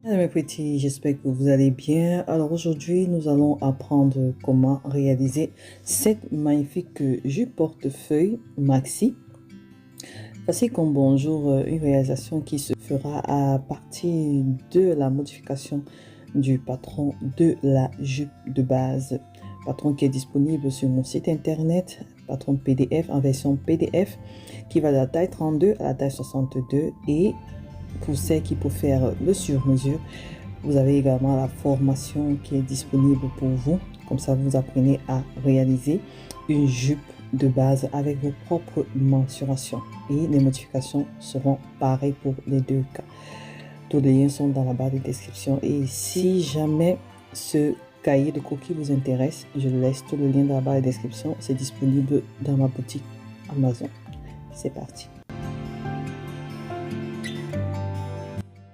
Hello mes petits, j'espère que vous allez bien. Alors aujourd'hui, nous allons apprendre comment réaliser cette magnifique jupe portefeuille maxi. Facile comme bonjour, une réalisation qui se fera à partir de la modification du patron de la jupe de base. Patron qui est disponible sur mon site internet, patron PDF en version PDF qui va de la taille 32 à la taille 62 et pour ceux qui peuvent faire le sur-mesure, vous avez également la formation qui est disponible pour vous. Comme ça, vous apprenez à réaliser une jupe de base avec vos propres mensurations. Et les modifications seront pareilles pour les deux cas. Tous les liens sont dans la barre de description. Et si jamais ce cahier de coquilles vous intéresse, je laisse tous les liens dans la barre de description. C'est disponible dans ma boutique Amazon. C'est parti.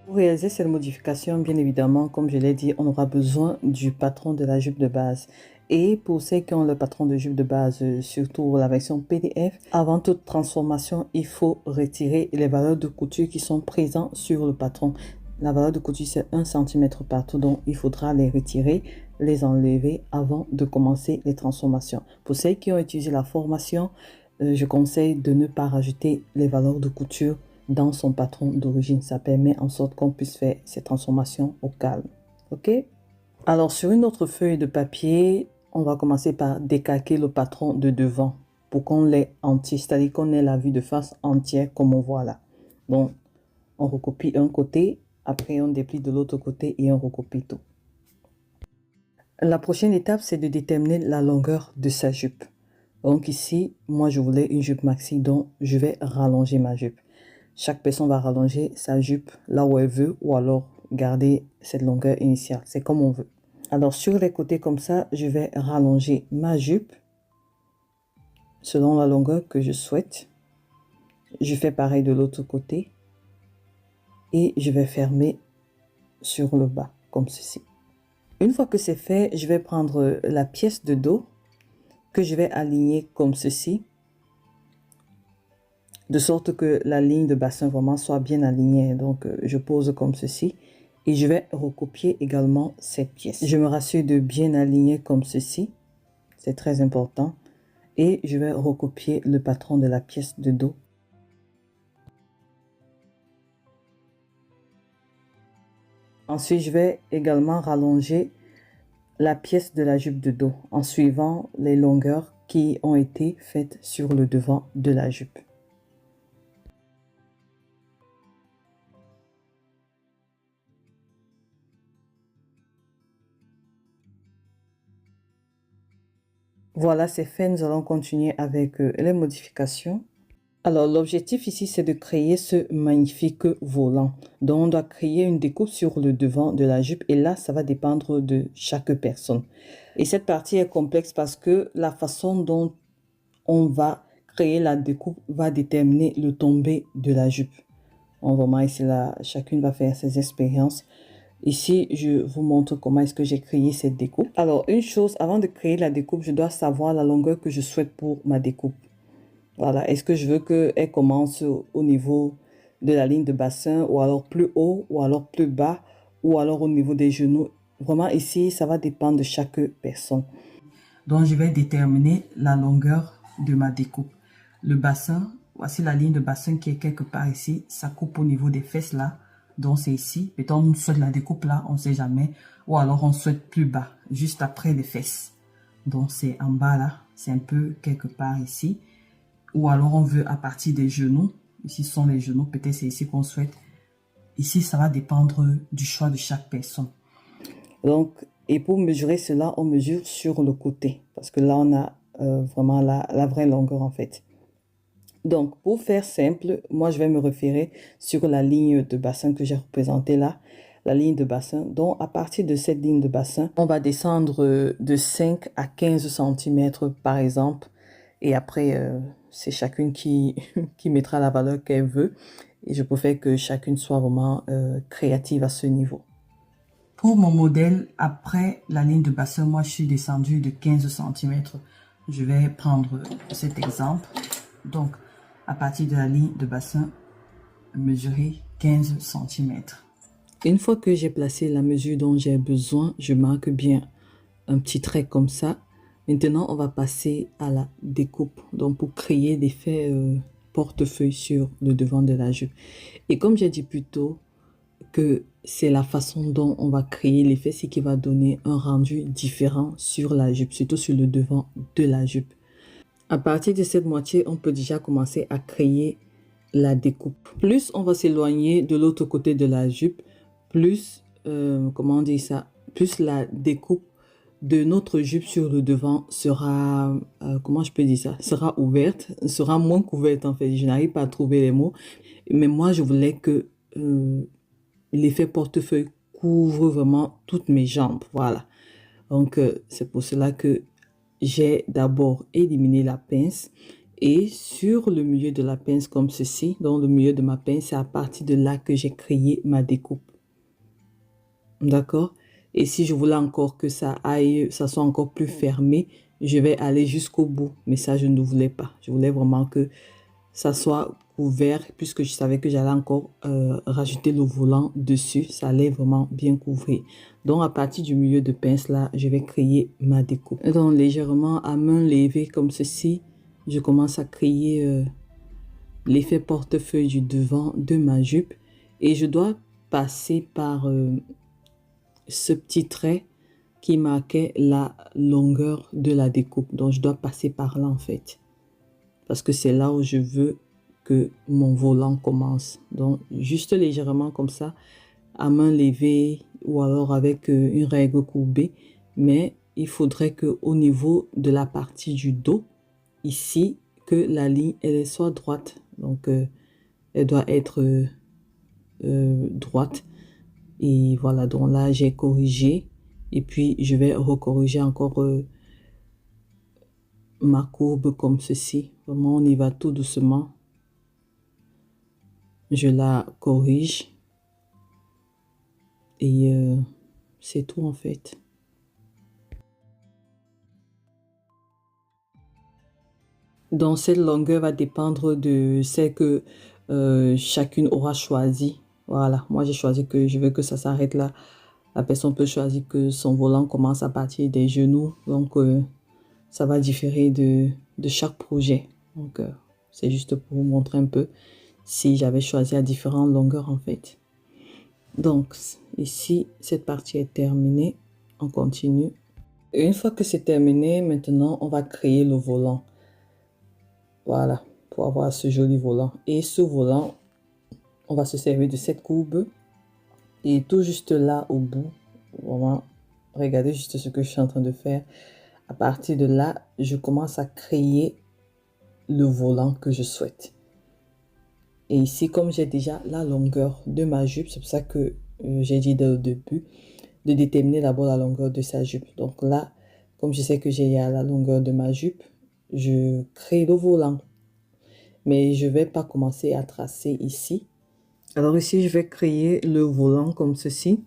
Pour réaliser cette modification, bien évidemment, comme je l'ai dit, on aura besoin du patron de la jupe de base. Et pour ceux qui ont le patron de jupe de base, surtout la version PDF, avant toute transformation, il faut retirer les valeurs de couture qui sont présentes sur le patron. La valeur de couture, c'est 1 cm partout, donc il faudra les retirer, les enlever avant de commencer les transformations. Pour ceux qui ont utilisé la formation, je conseille de ne pas rajouter les valeurs de couture dans son patron d'origine. Ça permet en sorte qu'on puisse faire ces transformations au calme. Ok? Alors, sur une autre feuille de papier, on va commencer par décalquer le patron de devant pour qu'on l'ait entier, c'est-à-dire qu'on ait la vue de face entière comme on voit là. Donc, on recopie un côté, après on déplie de l'autre côté et on recopie tout. La prochaine étape, c'est de déterminer la longueur de sa jupe. Donc ici, moi je voulais une jupe maxi, donc je vais rallonger ma jupe. Chaque personne va rallonger sa jupe là où elle veut ou alors garder cette longueur initiale. C'est comme on veut. Alors sur les côtés comme ça, je vais rallonger ma jupe selon la longueur que je souhaite. Je fais pareil de l'autre côté. Et je vais fermer sur le bas comme ceci. Une fois que c'est fait, je vais prendre la pièce de dos que je vais aligner comme ceci. De sorte que la ligne de bassin vraiment soit bien alignée. Donc, je pose comme ceci. Et je vais recopier également cette pièce. Je me rassure de bien aligner comme ceci. C'est très important. Et je vais recopier le patron de la pièce de dos. Ensuite, je vais également rallonger la pièce de la jupe de dos en suivant les longueurs qui ont été faites sur le devant de la jupe. Voilà, c'est fait. Nous allons continuer avec les modifications. Alors, l'objectif ici, c'est de créer ce magnifique volant. Donc, on doit créer une découpe sur le devant de la jupe. Et là, ça va dépendre de chaque personne. Et cette partie est complexe parce que la façon dont on va créer la découpe va déterminer le tombé de la jupe. On va voir ici, là, chacune va faire ses expériences. Ici, je vous montre comment est-ce que j'ai créé cette découpe. Alors, une chose, avant de créer la découpe, je dois savoir la longueur que je souhaite pour ma découpe. Voilà, est-ce que je veux qu'elle commence au niveau de la ligne de bassin ou alors plus haut ou alors plus bas ou alors au niveau des genoux. Vraiment, ici, ça va dépendre de chaque personne. Donc, je vais déterminer la longueur de ma découpe. Le bassin, voici la ligne de bassin qui est quelque part ici. Ça coupe au niveau des fesses là. Donc, c'est ici. Peut-être on souhaite la découpe là, on ne sait jamais. Ou alors, on souhaite plus bas, juste après les fesses. Donc, c'est en bas là. C'est un peu quelque part ici. Ou alors, on veut à partir des genoux. Ici sont les genoux. Peut-être c'est ici qu'on souhaite. Ici, ça va dépendre du choix de chaque personne. Donc, et pour mesurer cela, on mesure sur le côté. Parce que là, on a vraiment la vraie longueur en fait. Donc, pour faire simple, moi, je vais me référer sur la ligne de bassin que j'ai représentée là. La ligne de bassin. Donc, à partir de cette ligne de bassin, on va descendre de 5 à 15 cm par exemple. Et après, c'est chacune qui mettra la valeur qu'elle veut. Et je préfère que chacune soit vraiment créative à ce niveau. Pour mon modèle, après la ligne de bassin, moi, je suis descendue de 15 cm. Je vais prendre cet exemple. Donc, à partir de la ligne de bassin, mesurer 15 cm. Une fois que j'ai placé la mesure dont j'ai besoin, je marque bien un petit trait comme ça. Maintenant, on va passer à la découpe. Donc, pour créer l'effet portefeuille sur le devant de la jupe. Et comme j'ai dit plus tôt, que c'est la façon dont on va créer l'effet, c'est qui va donner un rendu différent sur la jupe, surtout sur le devant de la jupe. À partir de cette moitié, on peut déjà commencer à créer la découpe. Plus on va s'éloigner de l'autre côté de la jupe, plus, comment on dit ça, plus la découpe de notre jupe sur le devant sera, comment je peux dire ça, sera ouverte, sera moins couverte en fait. Je n'arrive pas à trouver les mots, mais moi je voulais que l'effet portefeuille couvre vraiment toutes mes jambes, voilà. Donc c'est pour cela que j'ai d'abord éliminé la pince et sur le milieu de la pince comme ceci, dans le milieu de ma pince, c'est à partir de là que j'ai créé ma découpe. D'accord? Et si je voulais encore que ça soit encore plus fermé, je vais aller jusqu'au bout. Mais ça, je ne voulais pas. Je voulais vraiment que ça soit couvert puisque je savais que j'allais encore rajouter le volant dessus. Ça allait vraiment bien couvrir. Donc, à partir du milieu de pince là, je vais créer ma découpe. Donc, légèrement à main levée comme ceci, je commence à créer l'effet portefeuille du devant de ma jupe. Et je dois passer par ce petit trait qui marquait la longueur de la découpe. Donc, je dois passer par là en fait. Parce que c'est là où je veux que mon volant commence. Donc, juste légèrement comme ça, à main levée ou alors avec une règle courbée. Mais il faudrait qu'au niveau de la partie du dos, ici, que la ligne, elle soit droite. Donc, elle doit être droite. Et voilà, donc là, j'ai corrigé. Et puis, je vais recorriger encore ma courbe comme ceci. Vraiment, on y va tout doucement. Je la corrige. Et c'est tout en fait. Donc, cette longueur va dépendre de celle que chacune aura choisi. Voilà, moi j'ai choisi que je veux que ça s'arrête là. La personne peut choisir que son volant commence à partir des genoux. Donc, ça va différer de chaque projet. Donc, c'est juste pour vous montrer un peu si j'avais choisi à différentes longueurs en fait. Donc, ici, cette partie est terminée. On continue. Et une fois que c'est terminé, maintenant, on va créer le volant. Voilà, pour avoir ce joli volant. Et ce volant, on va se servir de cette courbe. Et tout juste là, au bout, vraiment, regardez juste ce que je suis en train de faire. À partir de là, je commence à créer le volant que je souhaite. Et ici, comme j'ai déjà la longueur de ma jupe, c'est pour ça que j'ai dit dès le début de déterminer d'abord la longueur de sa jupe. Donc là, comme je sais que j'ai la longueur de ma jupe, je crée le volant. Mais je ne vais pas commencer à tracer ici. Alors ici, je vais créer le volant comme ceci.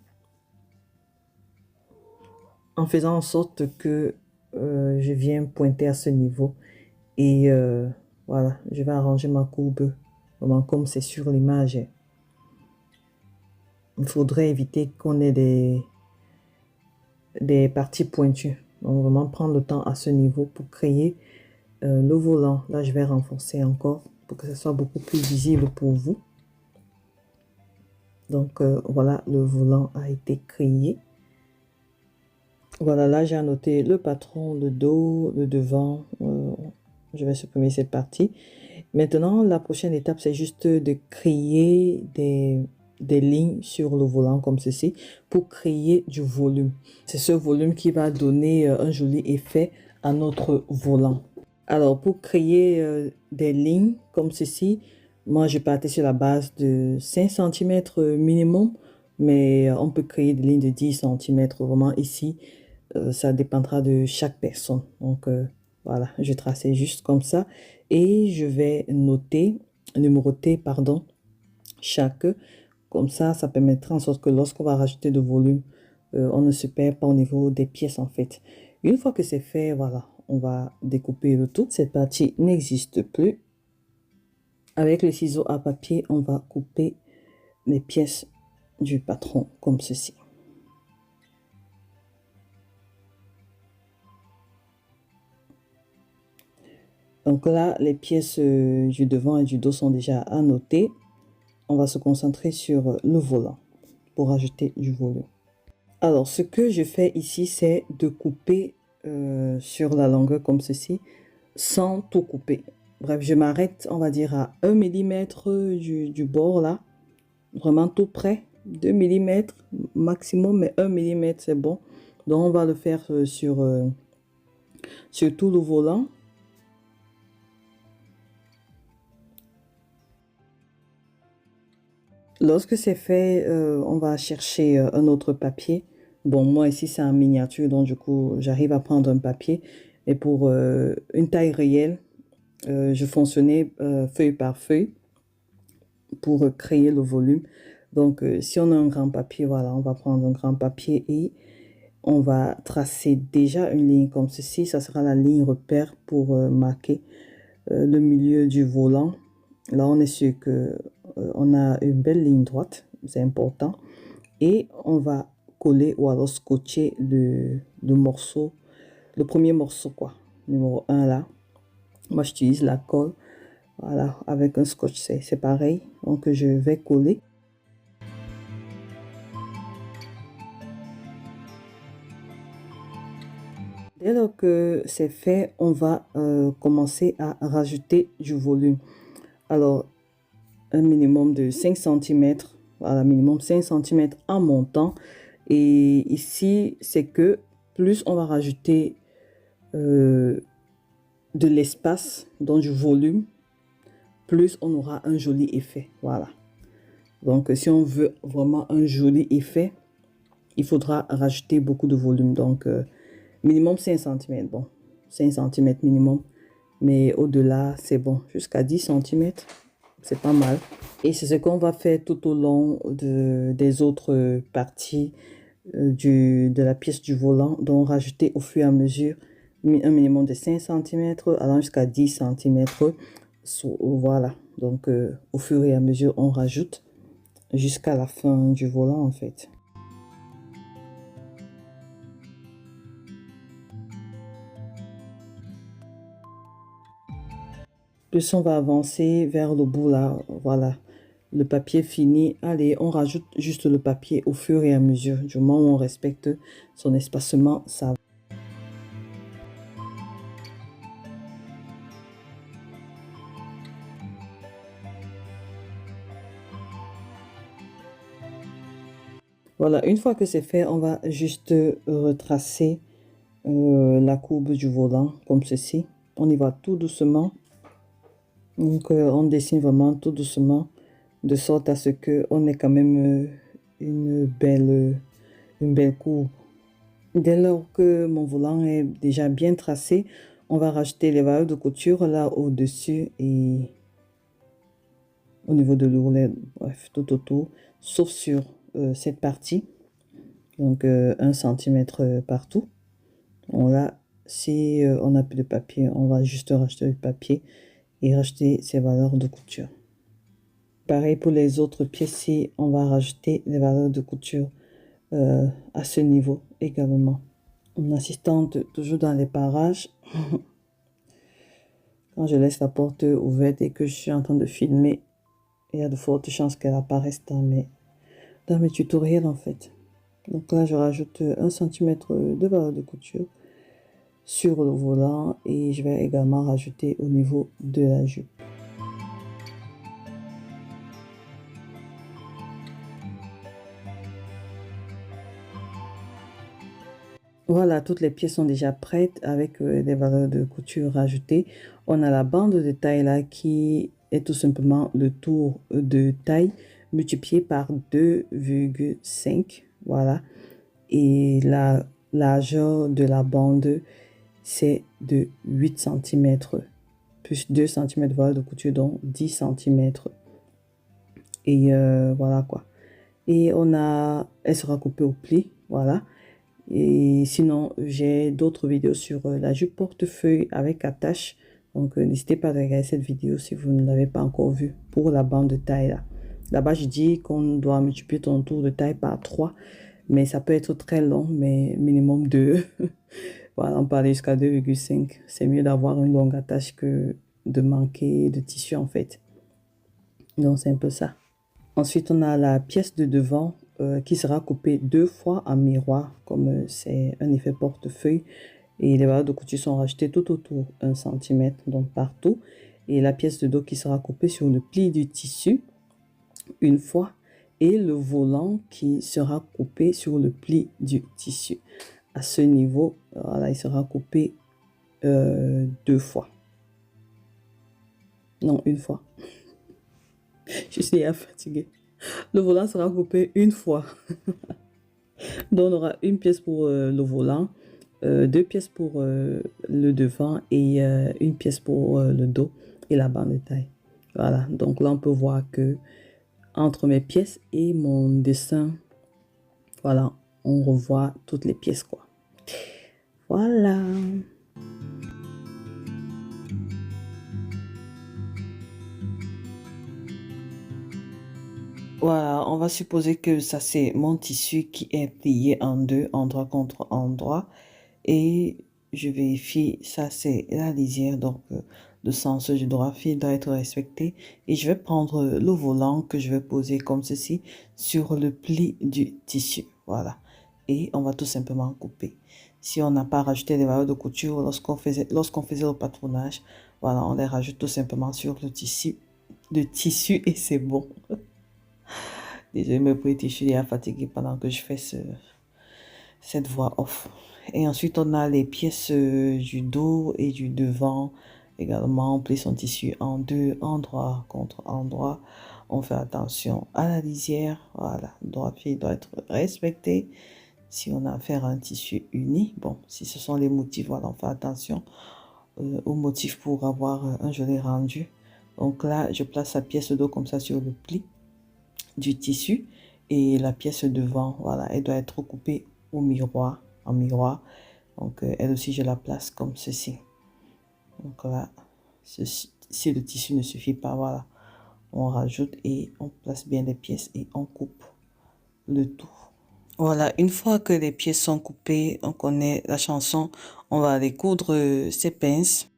En faisant en sorte que je viens pointer à ce niveau. Et voilà, je vais arranger ma courbe vraiment comme c'est sur l'image. Il faudrait éviter qu'on ait des parties pointues. Donc vraiment prendre le temps à ce niveau pour créer le volant. Là, je vais renforcer encore pour que ce soit beaucoup plus visible pour vous. Donc voilà, le volant a été créé. Voilà, là j'ai annoté le patron, le dos, le devant. Je vais supprimer cette partie. Maintenant, la prochaine étape, c'est juste de créer des lignes sur le volant comme ceci pour créer du volume. C'est ce volume qui va donner un joli effet à notre volant. Alors, pour créer des lignes comme ceci, moi, je partais sur la base de 5 cm minimum, mais on peut créer des lignes de 10 cm. Vraiment, ici, ça dépendra de chaque personne. Donc, voilà, je traçais juste comme ça. Et je vais numéroter, pardon, chaque. Comme ça permettra en sorte que lorsqu'on va rajouter de volume, on ne se perd pas au niveau des pièces en fait. Une fois que c'est fait, voilà, on va découper le tout. Cette partie n'existe plus. Avec le ciseau à papier, on va couper les pièces du patron comme ceci. Donc là, les pièces du devant et du dos sont déjà annotées. On va se concentrer sur le volant pour ajouter du volume. Alors, ce que je fais ici, c'est de couper sur la longueur comme ceci, sans tout couper. Bref, je m'arrête, on va dire, à 1 mm du bord là, vraiment tout près, 2 mm maximum, mais 1 mm c'est bon. Donc, on va le faire sur tout le volant. Lorsque c'est fait, on va chercher un autre papier. Bon, moi ici c'est en miniature, donc du coup j'arrive à prendre un papier. Et pour une taille réelle, je fonctionnais feuille par feuille pour créer le volume. Donc si on a un grand papier, voilà, on va prendre un grand papier et on va tracer déjà une ligne comme ceci. Ça sera la ligne repère pour marquer le milieu du volant. Là, on est sûr que on a une belle ligne droite, c'est important. Et on va coller ou alors scotcher le morceau, le premier morceau, quoi, numéro 1 là. Moi, j'utilise la colle, voilà, avec un scotch, c'est pareil. Donc, je vais coller. Dès lors que c'est fait, on va commencer à rajouter du volume. Alors, un minimum de 5 cm, voilà, minimum 5 cm en montant. Et ici, c'est que plus on va rajouter de l'espace, donc du volume, plus on aura un joli effet. Voilà. Donc, si on veut vraiment un joli effet, il faudra rajouter beaucoup de volume. Donc, minimum 5 cm. Bon, 5 cm minimum. Mais au-delà, c'est bon. Jusqu'à 10 cm, c'est pas mal. Et c'est ce qu'on va faire tout au long des autres parties de la pièce du volant. Donc, rajouter au fur et à mesure un minimum de 5 cm allant jusqu'à 10 cm. Voilà. Donc, au fur et à mesure, on rajoute jusqu'à la fin du volant, en fait. Plus on va avancer vers le bout là, voilà, le papier fini. Allez, on rajoute juste le papier au fur et à mesure. Du moment où on respecte son espacement, ça va. Voilà, une fois que c'est fait, on va juste retracer la courbe du volant comme ceci. On y va tout doucement. Donc, on dessine vraiment tout doucement, de sorte à ce qu'on ait quand même une belle courbe. Dès lors que mon volant est déjà bien tracé, on va rajouter les valeurs de couture là au-dessus et au niveau de l'ourlet, bref, tout autour, sauf sur cette partie. Donc, 1 cm partout. Là, si on n'a plus de papier, on va juste racheter le papier et racheter ces valeurs de couture. Pareil pour les autres pièces, si on va rajouter les valeurs de couture à ce niveau également. En assistant toujours dans les parages, quand je laisse la porte ouverte et que je suis en train de filmer, il y a de fortes chances qu'elle apparaisse dans mes tutoriels en fait. Donc là, je rajoute 1 cm de valeur de couture sur le volant et je vais également rajouter au niveau de la jupe. Voilà, toutes les pièces sont déjà prêtes avec les valeurs de couture rajoutées. On a la bande de taille là qui est tout simplement le tour de taille multiplié par 2,5. Voilà. Et la largeur de la bande, c'est de 8 cm. Plus 2 cm de valeur de couture, donc 10 cm. Et voilà quoi. Et elle sera coupée au pli. Voilà. Et sinon, j'ai d'autres vidéos sur la jupe portefeuille avec attache. Donc, n'hésitez pas à regarder cette vidéo si vous ne l'avez pas encore vue pour la bande de taille là. Là-bas, je dis qu'on doit multiplier ton tour de taille par 3, mais ça peut être très long, mais minimum 2. Voilà, on peut aller jusqu'à 2,5. C'est mieux d'avoir une longue attache que de manquer de tissu en fait. Donc c'est un peu ça. Ensuite, on a la pièce de devant qui sera coupée 2 fois en miroir, comme c'est un effet portefeuille. Et les valeurs de couture sont rachetées tout autour, 1 cm, donc partout. Et la pièce de dos qui sera coupée sur le pli du tissu une fois. Et le volant qui sera coupé sur le pli du tissu. À ce niveau, voilà, il sera coupé 2 fois. Non, une fois. Je suis fatiguée. Le volant sera coupé une fois. Donc, on aura une pièce pour le volant, 2 pièces pour le devant et une pièce pour le dos et la bande de taille. Voilà, donc là, on peut voir que entre mes pièces et mon dessin, voilà, on revoit toutes les pièces, quoi. Voilà. Voilà, on va supposer que ça c'est mon tissu qui est plié en deux, endroit contre endroit. Et je vérifie, ça c'est la lisière, donc le sens du droit fil doit être respecté. Et je vais prendre le volant que je vais poser comme ceci sur le pli du tissu. Voilà. Et on va tout simplement couper. Si on n'a pas rajouté les valeurs de couture lorsqu'on faisait le patronage, voilà, on les rajoute tout simplement sur le tissu et c'est bon. Désolé, me prêter, je suis déjà fatiguée pendant que je fais cette voix off. Et ensuite, on a les pièces du dos et du devant. Également, on plie son tissu en deux, endroit contre endroit. On fait attention à la lisière. Voilà, le droit fil doit être respecté. Si on a affaire à un tissu uni, bon, si ce sont les motifs, voilà, on fait attention aux motifs pour avoir un joli rendu. Donc là, je place la pièce de dos comme ça sur le pli du tissu et la pièce devant, voilà, elle doit être coupée au miroir, en miroir. Donc elle aussi je la place comme ceci. Donc là, si le tissu ne suffit pas, voilà, on rajoute et on place bien les pièces et on coupe le tout. Voilà, une fois que les pièces sont coupées, on connaît la chanson, on va aller coudre ces pinces.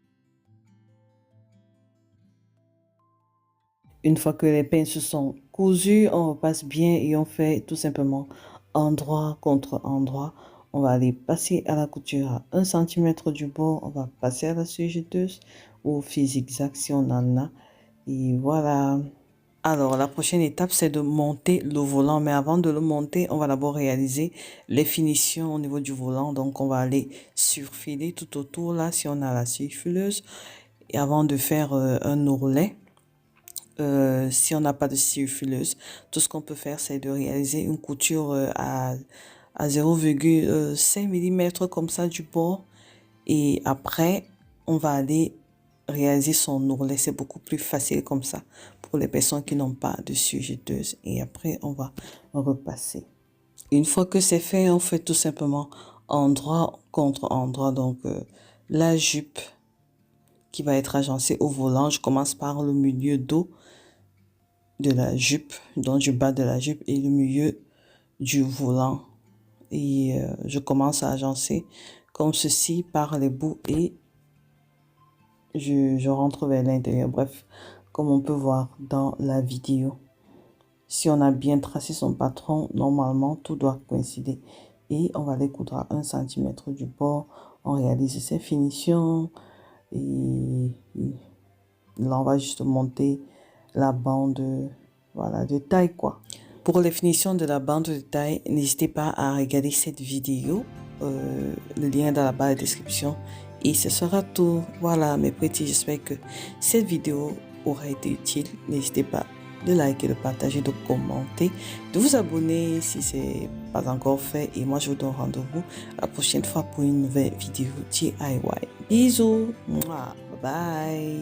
Une fois que les pinces sont cousues, on repasse bien et on fait tout simplement endroit contre endroit. On va aller passer à la couture à 1 cm du bord. On va passer à la sujeteuse ou fil zigzag si on en a. Et voilà. Alors, la prochaine étape, c'est de monter le volant. Mais avant de le monter, on va d'abord réaliser les finitions au niveau du volant. Donc, on va aller surfiler tout autour là si on a la surfileuse. Et avant de faire un ourlet, si on n'a pas de surfileuse, tout ce qu'on peut faire, c'est de réaliser une couture à 0,5 mm comme ça du bord. Et après, on va aller réaliser son ourlet. C'est beaucoup plus facile comme ça pour les personnes qui n'ont pas de sujeteuse. Et après, on va repasser. Une fois que c'est fait, on fait tout simplement endroit contre endroit. Donc, la jupe qui va être agencée au volant, je commence par le milieu dos de la jupe, donc du bas de la jupe et le milieu du volant. Et je commence à agencer comme ceci par les bouts et je rentre vers l'intérieur. Bref, comme on peut voir dans la vidéo. Si on a bien tracé son patron, normalement, tout doit coïncider. Et on va les coudre à 1 cm du bord. On réalise ces finitions. Et là, on va juste monter la bande, voilà, de taille, quoi. Pour les finitions de la bande de taille, n'hésitez pas à regarder cette vidéo. Le lien est dans la barre de description. Et ce sera tout. Voilà, mes petits, j'espère que cette vidéo aura été utile. N'hésitez pas de liker, de partager, de commenter, de vous abonner si ce n'est pas encore fait. Et moi, je vous donne rendez-vous la prochaine fois pour une nouvelle vidéo DIY. Bisous. Bye bye.